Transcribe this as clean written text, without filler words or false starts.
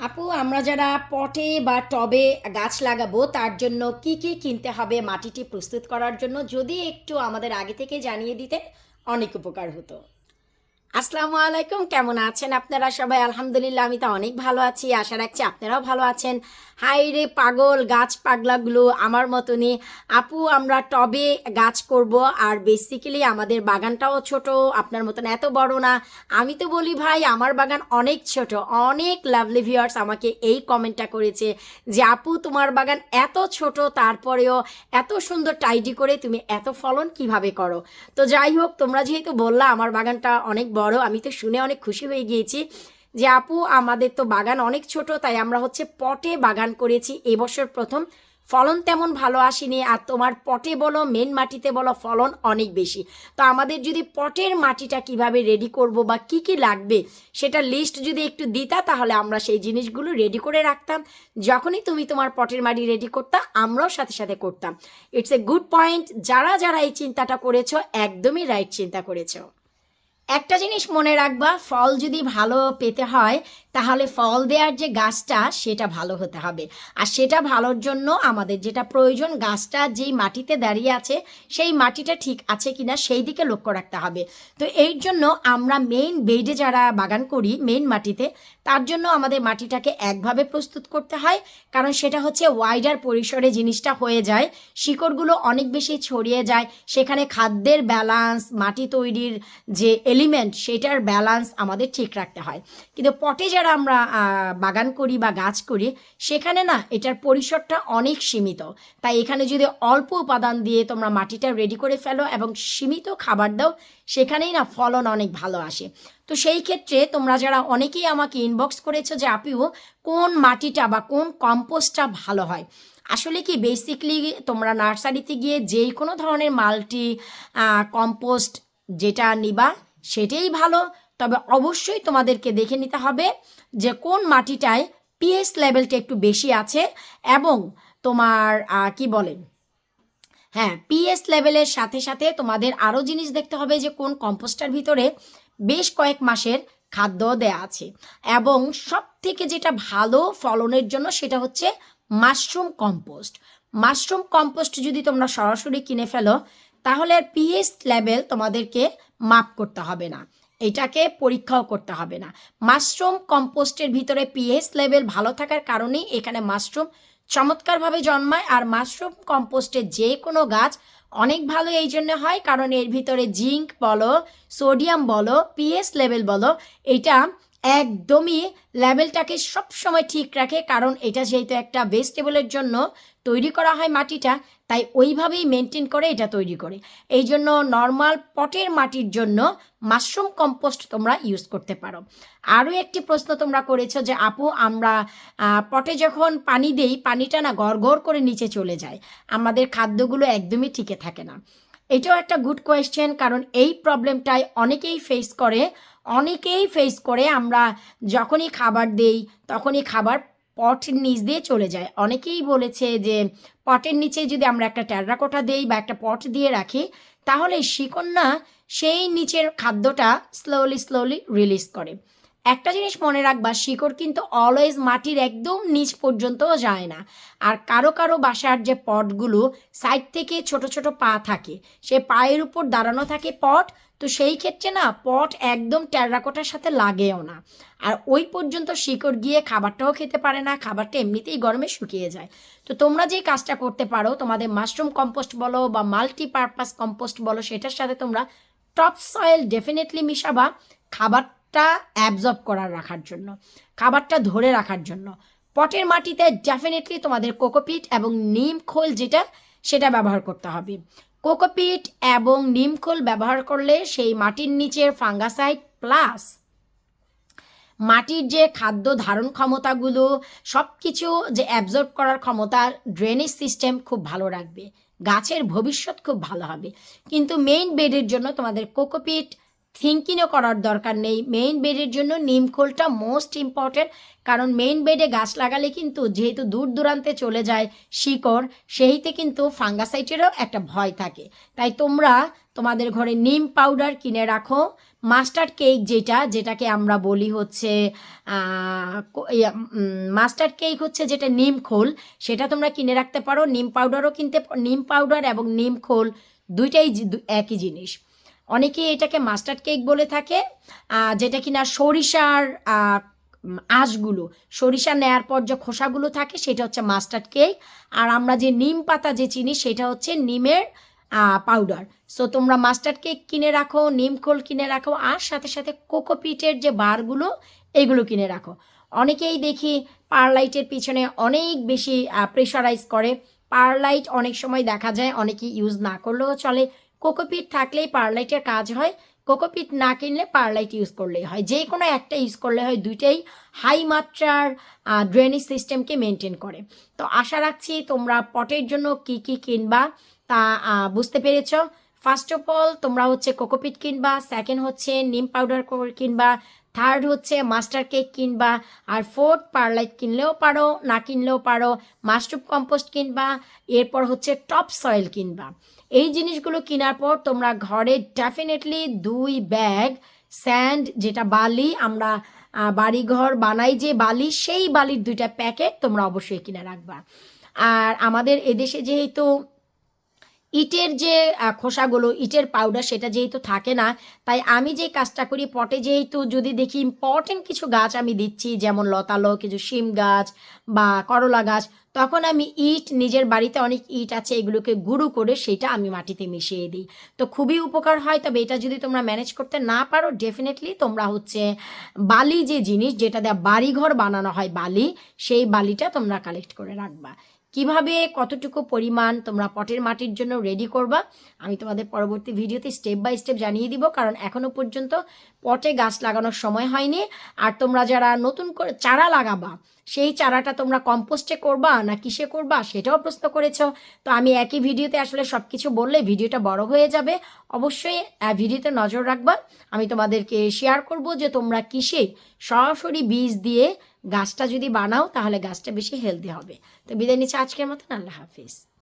আপু, আমরা যারা পটে বা টবে গাছ লাগাবো তার জন্য কি কি কিনতে হবে মাটিটি প্রস্তুত করার জন্য যদি একটু আমাদের আগে থেকে জানিয়ে দিতেন অনেক উপকার হতো। আসসালামু আলাইকুম, কেমন আছেন আপনারা সবাই? আলহামদুলিল্লাহ, আমি তো অনেক ভালো আছি, আশা রাখছি আপনারাও ভালো আছেন। হাই রে পাগল গাছ পাগলাগুলো আমার মতনই। আপু, আমরা টবে গাছ করব, আর বেসিক্যালি আমাদের বাগানটাও ছোট, আপনার মতন এত বড় না। আমি তো বলি ভাই, আমার বাগান অনেক ছোট। অনেক লাভলি ভিউয়ার্স আমাকে এই কমেন্টটা করেছে যে আপু, তোমার বাগান এত ছোট তারপরেও এত সুন্দর টাইডি করে তুমি এত ফলন কিভাবে করো। তো যাই হোক, তোমরা যেহেতু বললা আমার বাগানটা অনেক বড়, আমি তো শুনে অনেক খুশি হয়ে গিয়েছি যে আপু, আমাদের তো বাগান অনেক ছোট, তাই আমরা হচ্ছে পটে বাগান করেছি এবছর প্রথম। ফলন তেমন ভালো আসেনি, আর তোমার পটে বলো মেন মাটিতে বলো ফলন অনেক বেশি। তো আমাদের যদি পটের মাটিটা কিভাবে রেডি করব বা কি কি লাগবে সেটা লিস্ট যদি একটু দিতা, তাহলে আমরা সেই জিনিসগুলো রেডি করে রাখতাম। যখনই তুমি তোমার পটের মাটি রেডি করতা, আমরাও সাথে সাথে করতাম। It's a good point. যারা যারা এই চিন্তাটা করেছো, একদমই রাইট চিন্তা করেছো। একটা জিনিস মনে রাখবা, ফল যদি ভালো পেতে হয় তাহলে ফল দেওয়ার যে গাছটা সেটা ভালো হতে হবে। আর সেটা ভালোর জন্য আমাদের যেটা প্রয়োজন, গাছটা যেই মাটিতে দাঁড়িয়ে আছে সেই মাটিটা ঠিক আছে কিনা সেই দিকে লক্ষ্য রাখতে হবে। তো এর জন্য আমরা মেইন বেডে যারা বাগান করি মেইন মাটিতে, তার জন্য আমাদের মাটিটাকে একভাবে প্রস্তুত করতে হয়, কারণ সেটা হচ্ছে ওয়াইডার পরিসরে জিনিসটা হয়ে যায়, শিকড়গুলো অনেক বেশি ছড়িয়ে যায়, সেখানে খাদ্যের ব্যালান্স, মাটি তৈরির যে এলিমেন্ট সেটার ব্যালান্স আমাদের ঠিক রাখতে হয়। কিন্তু পটে যারা আমরা বাগান করি বা গাছ করি, সেখানে না এটার পরিসরটা অনেক সীমিত। তাই এখানে যদি অল্প উপাদান দিয়ে তোমরা মাটিটা রেডি করে ফেলো এবং সীমিত খাবার দাও, সেখানেই না ফলন অনেক ভালো আসে। তো সেই ক্ষেত্রে তোমরা যারা অনেকেই আমাকে ইনবক্স করেছো যে আপিও, কোন মাটিটা বা কোন কম্পোস্টটা ভালো হয়। আসলে কি, বেসিকলি তোমরা নার্সারিতে গিয়ে যেই কোনো ধরনের মাল্টি কম্পোস্ট যেটা নিবা সেটাই ভালো। তবে অবশ্যই তোমাদেরকে দেখে নিতে হবে যে কোন মাটিটায় পিএইচ লেভেলটা একটু বেশি আছে, এবং তোমার কি বলেন, হ্যাঁ, পিএইচ লেভেলের সাথে সাথে তোমাদের আরও জিনিস দেখতে হবে যে কোন কম্পোস্টার ভিতরে বেশ কয়েক মাসের খাদ্য দেয়া আছে। এবং সব থেকে যেটা ভালো ফলনের জন্য সেটা হচ্ছে মাশরুম কম্পোস্ট। মাশরুম কম্পোস্ট যদি তোমরা সরাসরি কিনে ফেলো, তাহলে আর পিএইচ লেভেল তোমাদেরকে মাপ করতে হবে না, এটাকে পরীক্ষাও করতে হবে না। মাশরুম কম্পোস্টের ভিতরে পিএইচ লেভেল ভালো থাকার কারণেই এখানে মাশরুম চমৎকারভাবে জন্মায়। আর মাশরুম কম্পোস্টের যে কোনো গাছ অনেক ভালো এই জন্য হয় কারণ এর ভিতরে জিঙ্ক বলো, সোডিয়াম বলো, পিএইচ লেভেল বলো, এটা একদমই লেভেলটাকে সবসময় ঠিক রাখে। কারণ এটা যেহেতু একটা ভেজিটেবলের জন্য তৈরি করা হয় মাটিটা, তাই ওইভাবেই মেনটেন করে এটা তৈরি করে। এই জন্য নর্মাল পটের মাটির জন্য মাশরুম কম্পোস্ট তোমরা ইউজ করতে পারো। আরও একটি প্রশ্ন তোমরা করেছো যে আপু, আমরা পটে যখন পানি দেই পানিটা না গড় করে নিচে চলে যায়, আমাদের খাদ্যগুলো একদমই টিকে থাকে না। এটাও একটা গুড কোয়েশ্চেন, কারণ এই প্রবলেমটাই অনেকেই ফেস করে। আমরা যখনই খাবার দেই তখনই খাবার পটের নিচ দিয়ে চলে যায়। অনেকেই বলেছে যে পটের নিচে যদি আমরা একটা টেরাকোটা দেই বা একটা পট দিয়ে রাখি, তাহলে শিকড় না সেই নিচের খাদ্যটা স্লোলি রিলিজ করে। একটা জিনিস মনে রাখবা, শিকড় কিন্তু অলওয়েজ মাটির একদম নিচ পর্যন্তও যায় না। আর কারো কারো বাসার যে পটগুলো সাইড থেকে ছোট ছোট পা থাকে, সে পায়ের উপর দাঁড়ানো থাকে পট, তো সেই ক্ষেত্রে না পট একদম টেরাকোটার সাথে লাগেও না, আর ওই পর্যন্ত শিকড় গিয়ে খাবারটাও খেতে পারে না, খাবারটা এমনিতেই গরমে শুকিয়ে যায়। তো তোমরা যে কাজটা করতে পারো, তোমাদের মাশরুম কম্পোস্ট বলো বা মাল্টিপারপাস কম্পোস্ট বলো, সেটার সাথে তোমরা টপ সয়েল ডেফিনেটলি মিশাবা, খাবারটা অ্যাবজর্ব করার রাখার জন্য, খাবারটা ধরে রাখার জন্য। পটের মাটিতে ডেফিনেটলি তোমাদের কোকোপিট এবং নিম খোল যেটা, সেটা ব্যবহার করতে হবে। কোকোপিট এবং নিম খোল ব্যবহার করলে সেই মাটির নিচের ফাঙ্গাসাইড প্লাস মাটির যে খাদ্য ধারণ ক্ষমতাগুলো সব কিছু যে অ্যাবজর্ব করার ক্ষমতা, ড্রেনেজ সিস্টেম খুব ভালো রাখবে, গাছের ভবিষ্যৎ খুব ভালো হবে। কিন্তু মেইন বেডের জন্য তোমাদের কোকোপিট থিঙ্কিংও করার দরকার নেই। মেইন বেডের জন্য নিম খোলটা মোস্ট ইম্পর্ট্যান্ট, কারণ মেইন বেডে গাছ লাগালে কিন্তু যেহেতু দূর দূরান্তে চলে যায় শিকড়, সেইতে কিন্তু ফাঙ্গাসাইটেরও একটা ভয় থাকে। তাই তোমরা তোমাদের ঘরে নিম পাউডার কিনে রাখো। মাস্টার্ড কেক যেটাকে আমরা বলি হচ্ছে মাস্টার্ড কেক হচ্ছে যেটা নিম খোল, সেটা তোমরা কিনে রাখতে পারো। নিম পাউডারও নিম পাউডার এবং নিম খোল দুইটাই একই জিনিস। অনেকেই এটাকে মাস্টার্ড কেক বলে থাকে, যেটা কিনা সরিষার আঁশগুলো, সরিষা নেয়ার পর যে খোসাগুলো থাকে সেটা হচ্ছে মাস্টার্ড কেক। আর আমরা যে নিম পাতা যে চিনি সেটা হচ্ছে নিমের পাউডার। সো তোমরা মাস্টার্ড কেক কিনে রাখো, নিম খোল কিনে রাখো, আর সাথে সাথে কোকোপিটের যে বারগুলো এগুলো কিনে রাখো। অনেকেই দেখি পারলাইটের পিছনে অনেক বেশি প্রেশারাইজ করে। পারলাইট অনেক সময় দেখা যায় অনেকেই ইউজ না করলেও চলে। কোকোপিট থাকলেই পারলাইটের কাজ হয়, কোকোপিট না কিনলে পারলাইট ইউজ করলেই হয়। যে কোনো একটা ইউজ করলে হয়, দুইটাই হাই মাত্রার ড্রেনেজ সিস্টেমকে মেনটেন করে। তো আশা রাখছি তোমরা পটের জন্য কি কি কিনবা তা বুঝতে পেরেছ। ফার্স্ট অফ অল তোমরা হচ্ছে কোকোপিট কিনবা, সেকেন্ড হচ্ছে নিম পাউডার কিনবা, থার্ড হচ্ছে মাস্টার কেক কিনবা, আর ফোর্থ পারলাইট কিনলেও পারো, না কিনলেও পারো, মাশরুম কম্পোস্ট কিনবা, এরপর হচ্ছে টপ সয়েল কিনবা। এই জিনিসগুলো কেনার পর তোমরা ঘরে ডেফিনেটলি 2 ব্যাগ স্যান্ড, যেটা বালি আমরা বাড়িঘর বানাই যে বালি, সেই বালির 2টা প্যাকেট তোমরা অবশ্যই কিনে রাখবা। আর আমাদের এদেশে যেহেতু ইটের যে খোসাগুলো, ইটের পাউডার সেটা যেহেতু থাকে না, তাই আমি যে কাজটা করি, পটে যেহেতু যদি দেখি ইম্পর্টেন্ট কিছু গাছ আমি দিচ্ছি, যেমন লতালো কিছু শিম গাছ বা করলা গাছ, তখন আমি ইট, নিজের বাড়িতে অনেক ইট আছে, এগুলোকে গুঁড়ো করে সেটা আমি মাটিতে মিশিয়ে দিই। তো খুবই উপকার হয়। তবে এটা যদি তোমরা ম্যানেজ করতে না পারো, ডেফিনেটলি তোমরা হচ্ছে বালি যে জিনিস, যেটা দিয়ে বাড়িঘর বানানো হয় বালি, সেই বালিটা তোমরা কালেক্ট করে রাখবা। কিভাবে কতটুকু পরিমাণ তোমরা পটের মাটির জন্য রেডি করবা আমি তোমাদের পরবর্তী ভিডিওতে স্টেপ বাই স্টেপ জানিয়ে দিব, কারণ এখনও পর্যন্ত পটে গাছ লাগানোর সময় হয়নি। আর তোমরা যারা নতুন করে চারা লাগাবা, সেই চারাটা তোমরা কম্পোস্টে করবা না কিসে করবা সেটাও প্রশ্ন করেছো। তো আমি একই ভিডিওতে আসলে সব কিছু বললে ভিডিওটা বড় হয়ে যাবে। অবশ্যই ভিডিওতে নজর রাখবা। আমি তোমাদেরকে শেয়ার করব যে তোমরা কিসে সরাসরি বীজ দিয়ে গাছটা যদি বানাও তাহলে গাছটা বেশি হেলদি হবে। তো বিদায় নিচ্ছি আজকের মতন। আল্লাহ হাফিজ।